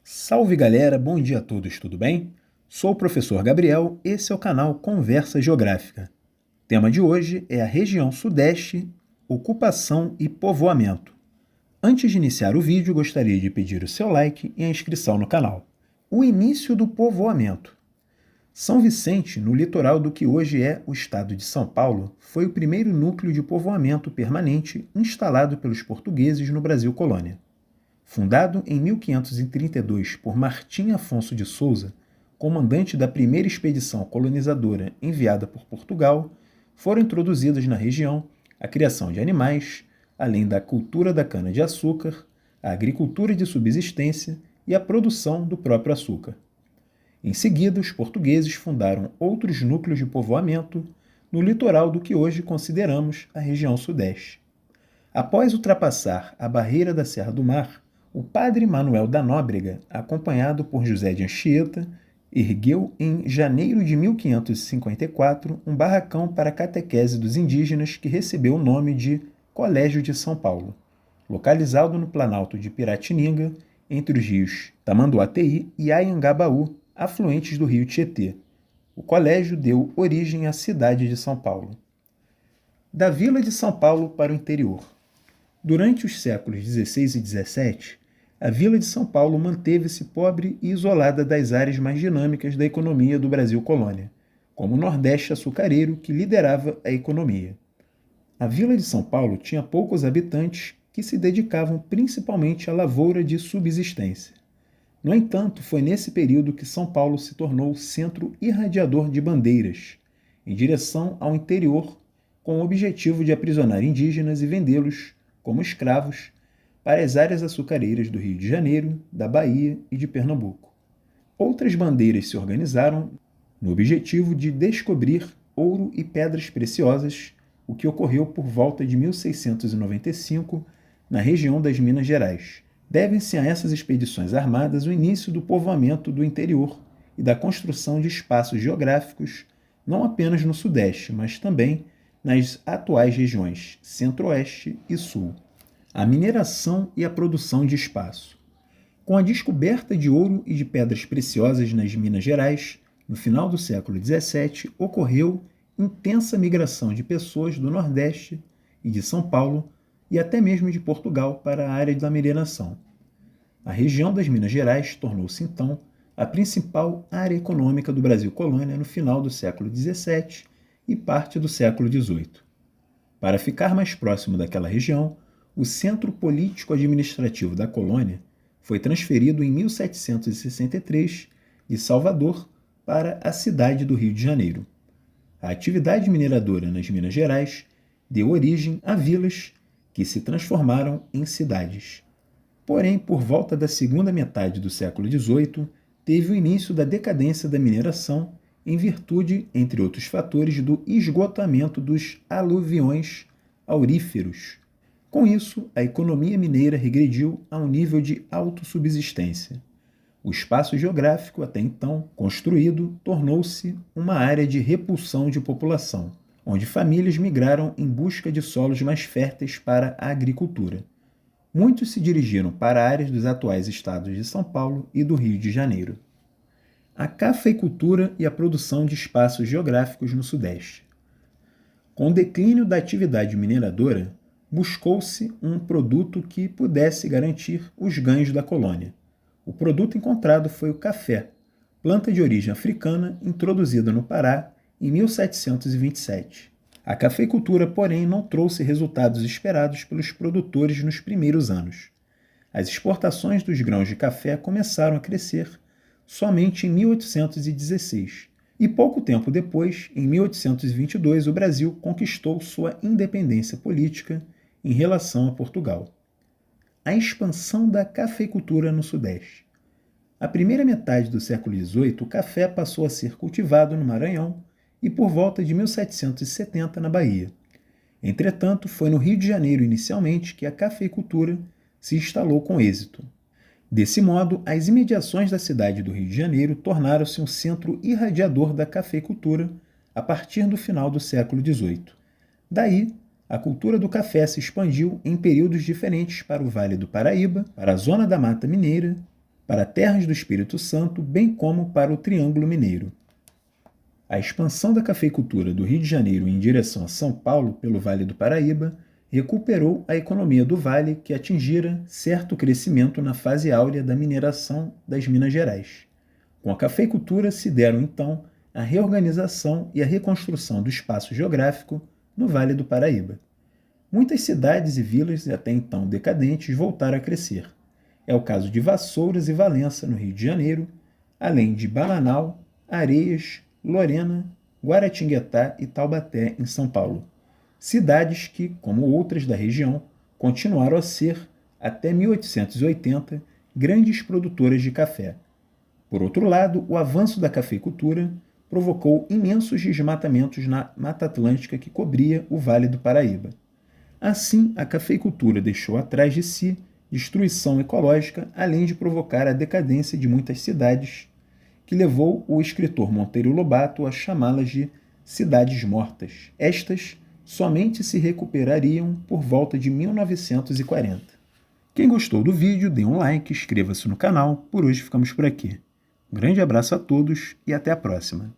Salve galera, bom dia a todos, tudo bem? Sou o professor Gabriel, esse é o canal Conversa Geográfica. O tema de hoje é a região Sudeste, ocupação e povoamento. Antes de iniciar o vídeo, gostaria de pedir o seu like e a inscrição no canal. O início do povoamento. São Vicente, no litoral do que hoje é o estado de São Paulo, foi o primeiro núcleo de povoamento permanente instalado pelos portugueses no Brasil colônia. Fundado em 1532 por Martim Afonso de Souza, comandante da primeira expedição colonizadora enviada por Portugal, foram introduzidas na região a criação de animais, além da cultura da cana-de-açúcar, a agricultura de subsistência e a produção do próprio açúcar. Em seguida, os portugueses fundaram outros núcleos de povoamento no litoral do que hoje consideramos a região Sudeste. Após ultrapassar a barreira da Serra do Mar, o padre Manuel da Nóbrega, acompanhado por José de Anchieta, ergueu em janeiro de 1554 um barracão para a catequese dos indígenas que recebeu o nome de Colégio de São Paulo, localizado no Planalto de Piratininga, entre os rios Tamanduateí e Anhangabaú, afluentes do rio Tietê. O colégio deu origem à cidade de São Paulo. Da vila de São Paulo para o interior. Durante os séculos XVI e XVII, a vila de São Paulo manteve-se pobre e isolada das áreas mais dinâmicas da economia do Brasil colônia, como o Nordeste açucareiro, que liderava a economia. A vila de São Paulo tinha poucos habitantes que se dedicavam principalmente à lavoura de subsistência. No entanto, foi nesse período que São Paulo se tornou centro irradiador de bandeiras, em direção ao interior, com o objetivo de aprisionar indígenas e vendê-los como escravos para as áreas açucareiras do Rio de Janeiro, da Bahia e de Pernambuco. Outras bandeiras se organizaram no objetivo de descobrir ouro e pedras preciosas, o que ocorreu por volta de 1695 na região das Minas Gerais. Devem-se a essas expedições armadas o início do povoamento do interior e da construção de espaços geográficos, não apenas no Sudeste, mas também nas atuais regiões Centro-Oeste e Sul. A mineração e a produção de espaço. Com a descoberta de ouro e de pedras preciosas nas Minas Gerais, no final do século XVII, ocorreu intensa migração de pessoas do Nordeste e de São Paulo e até mesmo de Portugal para a área da mineração. A região das Minas Gerais tornou-se, então, a principal área econômica do Brasil colônia no final do século XVII e parte do século XVIII. Para ficar mais próximo daquela região, o centro político-administrativo da colônia foi transferido em 1763 de Salvador para a cidade do Rio de Janeiro. A atividade mineradora nas Minas Gerais deu origem a vilas que se transformaram em cidades. Porém, por volta da segunda metade do século XVIII, teve o início da decadência da mineração em virtude, entre outros fatores, do esgotamento dos aluviões auríferos. Com isso, a economia mineira regrediu a um nível de autossubsistência. O espaço geográfico, até então construído, tornou-se uma área de repulsão de população, onde famílias migraram em busca de solos mais férteis para a agricultura. Muitos se dirigiram para áreas dos atuais estados de São Paulo e do Rio de Janeiro. A cafeicultura e a produção de espaços geográficos no Sudeste. Com o declínio da atividade mineradora, buscou-se um produto que pudesse garantir os ganhos da colônia. O produto encontrado foi o café, planta de origem africana introduzida no Pará em 1727. A cafeicultura, porém, não trouxe resultados esperados pelos produtores nos primeiros anos. As exportações dos grãos de café começaram a crescer somente em 1816, e pouco tempo depois, em 1822, o Brasil conquistou sua independência política em relação a Portugal. A expansão da cafeicultura no Sudeste. A primeira metade do século XVIII, o café passou a ser cultivado no Maranhão e por volta de 1770 na Bahia. Entretanto, foi no Rio de Janeiro inicialmente que a cafeicultura se instalou com êxito. Desse modo, as imediações da cidade do Rio de Janeiro tornaram-se um centro irradiador da cafeicultura a partir do final do século XVIII. Daí, a cultura do café se expandiu em períodos diferentes para o Vale do Paraíba, para a Zona da Mata Mineira para terras do Espírito Santo, bem como para o Triângulo Mineiro. A expansão da cafeicultura do Rio de Janeiro em direção a São Paulo pelo Vale do Paraíba recuperou a economia do vale, que atingira certo crescimento na fase áurea da mineração das Minas Gerais. Com a cafeicultura se deram, então, a reorganização e a reconstrução do espaço geográfico no Vale do Paraíba. Muitas cidades e vilas, até então decadentes, voltaram a crescer. É o caso de Vassouras e Valença, no Rio de Janeiro, além de Bananal, Areias, Lorena, Guaratinguetá e Taubaté, em São Paulo. Cidades que, como outras da região, continuaram a ser, até 1880, grandes produtoras de café. Por outro lado, o avanço da cafeicultura provocou imensos desmatamentos na Mata Atlântica que cobria o Vale do Paraíba. Assim, a cafeicultura deixou atrás de si destruição ecológica, além de provocar a decadência de muitas cidades, que levou o escritor Monteiro Lobato a chamá-las de cidades mortas. Estas somente se recuperariam por volta de 1940. Quem gostou do vídeo, dê um like, inscreva-se no canal. Por hoje ficamos por aqui. Um grande abraço a todos e até a próxima.